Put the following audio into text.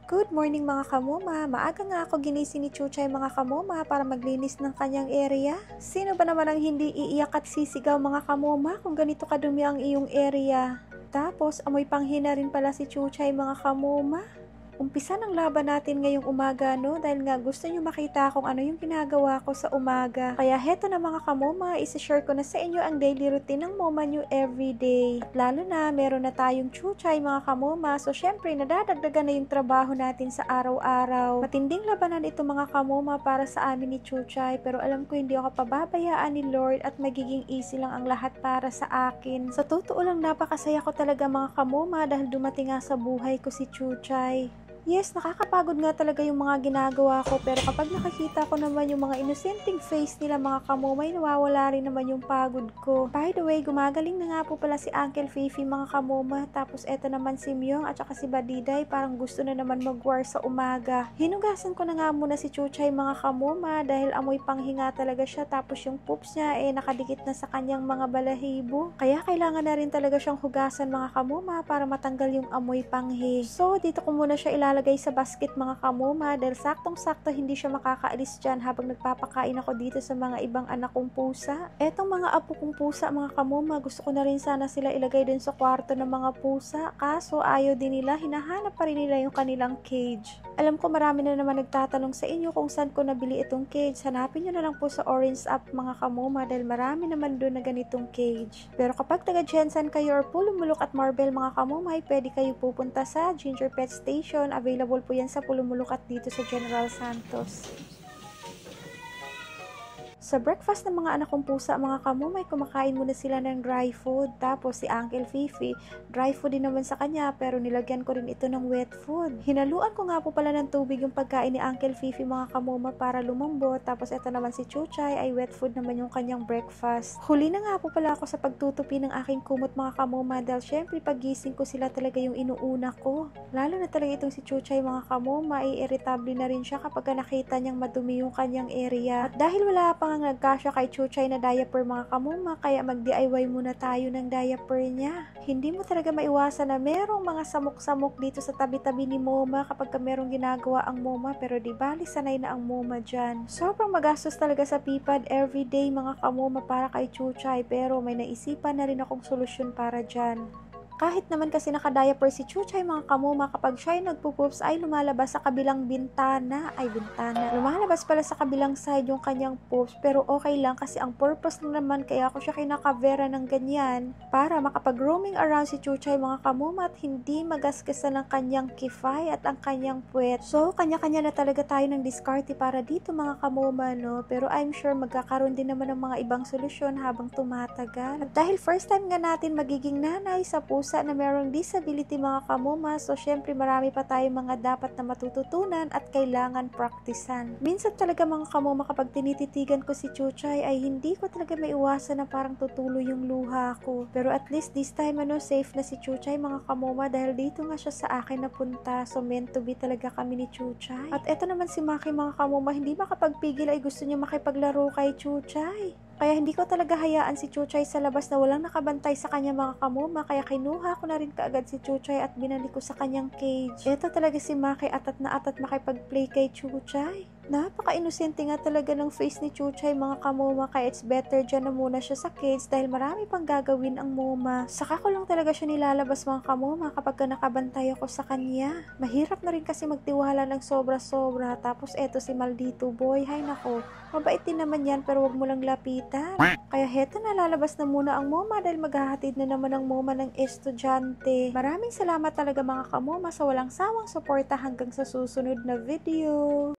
Good morning mga kamoma! Maaga nga ako ginising ni Chuchay mga kamoma para maglinis ng kanyang area. Sino ba naman ang hindi iiyak at sisigaw mga kamoma kung ganito kadumi ang iyong area? Tapos amoy panghina rin pala si Chuchay mga kamoma. Umpisa ng laban natin ngayong umaga no dahil nga gusto nyo makita kung ano yung ginagawa ko sa umaga. Kaya heto na mga kamoma, isi-share ko na sa inyo ang daily routine ng moma nyo everyday. At lalo na meron na tayong Chuchay mga kamoma, so syempre nadadagdagan na yung trabaho natin sa araw-araw. Matinding labanan ito mga kamoma para sa amin ni Chuchay, pero alam ko hindi ako pababayaan ni Lord at magiging easy lang ang lahat para sa akin. Sa totoo lang napakasaya ko talaga mga kamoma dahil dumating nga sa buhay ko si Chuchay. Yes, nakakapagod nga talaga yung mga ginagawa ko, pero kapag nakakita ko naman yung mga inosenteng face nila mga kamomay, nawawala rin naman yung pagod ko. By the way, gumagaling na nga po pala si Uncle Fifi mga kamoma, tapos eto naman si Myung at saka si Badiday, parang gusto na naman mag-war sa umaga. Hinugasan ko na nga muna si Chuchay mga kamoma dahil amoy panghinga talaga siya, tapos yung poops niya nakadikit na sa kanyang mga balahibo. Kaya kailangan na rin talaga siyang hugasan mga kamoma para matanggal yung amoy panghi. So, dito ko muna siya ilalagay sa basket mga kamoma dahil saktong-sakto hindi siya makakaalis dyan habang nagpapakain ako dito sa mga ibang anak kong pusa. Etong mga apo kong pusa mga kamoma, gusto ko na rin sana sila ilagay dun sa kwarto ng mga pusa, kaso ayaw din nila, hinahanap pa rin nila yung kanilang cage. Alam ko marami na naman nagtatanong sa inyo kung saan ko nabili itong cage. Hanapin nyo na lang po sa Orange app mga kamoma dahil marami naman dun na ganitong cage. Pero kapag taga Jensen kayo or Pulumulok at Marbel mga kamoma, ay pwede kayo pupunta sa Ginger Pet Station. Available po yan sa Pulumulok at dito sa General Santos. Sa breakfast ng mga anak kong pusa mga kamomay, kumakain muna sila ng dry food. Tapos si Uncle Fifi, dry food din naman sa kanya pero nilagyan ko rin ito ng wet food. Hinaluan ko nga po pala ng tubig yung pagkain ni Uncle Fifi mga kamoma para lumambot. Tapos ito naman si Chuchay ay wet food naman yung kanyang breakfast. Huli na nga po pala ako sa pagtutupi ng aking kumot mga kamoma dahil syempre pagising ko sila talaga yung inuuna ko. Lalo na talaga itong si Chuchay mga kamoma, ay irritable na rin siya kapag nakita niyang madumi yung kanyang area. At dahil wala pa nagkasya kay Chuchay na diaper mga kamoma, kaya mag-DIY muna tayo ng diaper niya. Hindi mo talaga maiwasan na merong mga samok-samok dito sa tabi-tabi ni Moma kapag merong ginagawa ang Moma, pero di bali sanay na ang Moma dyan. Sobrang magastos talaga sa pipad everyday mga kamoma para kay Chuchay, pero may naisipan na rin akong solusyon para dyan. Kahit naman kasi naka-diaper si Chuchay mga kamoma, kapag siya ay nagpo-poops ay lumalabas sa kabilang bintana. Lumalabas pala sa kabilang side yung kanyang poops, pero okay lang kasi ang purpose lang naman kaya ako siya kinakavera ng ganyan para makapag-roaming around si Chuchay mga kamoma at hindi magasgasan ng kanyang kifay at ang kanyang puwet. So, kanya-kanya na talaga tayo ng diskarte para dito mga kamoma, no? Pero I'm sure magkakaroon din naman ng mga ibang solusyon habang tumatagal. At dahil first time nga natin magiging nanay sa pusa na merong disability mga kamoma, so syempre marami pa tayong mga dapat na matututunan at kailangan praktisan. Minsan talaga mga kamoma kapag tinititigan ko si Chuchay ay hindi ko talaga maiwasan na parang tutulo yung luha ko. Pero at least this time safe na si Chuchay mga kamoma dahil dito nga siya sa akin napunta, so meant to be talaga kami ni Chuchay. At eto naman si Maki mga kamoma, hindi makapagpigil ay gusto niya makipaglaro kay Chuchay. Kaya hindi ko talaga hayaan si Chuchay sa labas na walang nakabantay sa kanya mga kamoma, kaya kinuha ko na rin kaagad si Chuchay at binalik ko sa kanyang cage. Ito talaga si Maki, atat na atat makipag-play kay Chuchay. Napaka-inosente nga talaga ng face ni Chuchay mga kamoma, kaya it's better dyan na muna siya sa cage dahil marami pang gagawin ang Moma. Saka ko lang talaga siya nilalabas mga kamoma kapag nakabantay ako sa kanya. Mahirap na rin kasi magtiwala ng sobra-sobra, tapos eto si Maldito Boy, hay nako, mabait din naman yan pero wag mo lang lapitan. Kaya heto na, lalabas na muna ang Moma dahil maghahatid na naman ang Moma ng estudyante. Maraming salamat talaga mga kamoma sa walang sawang suporta hanggang sa susunod na video.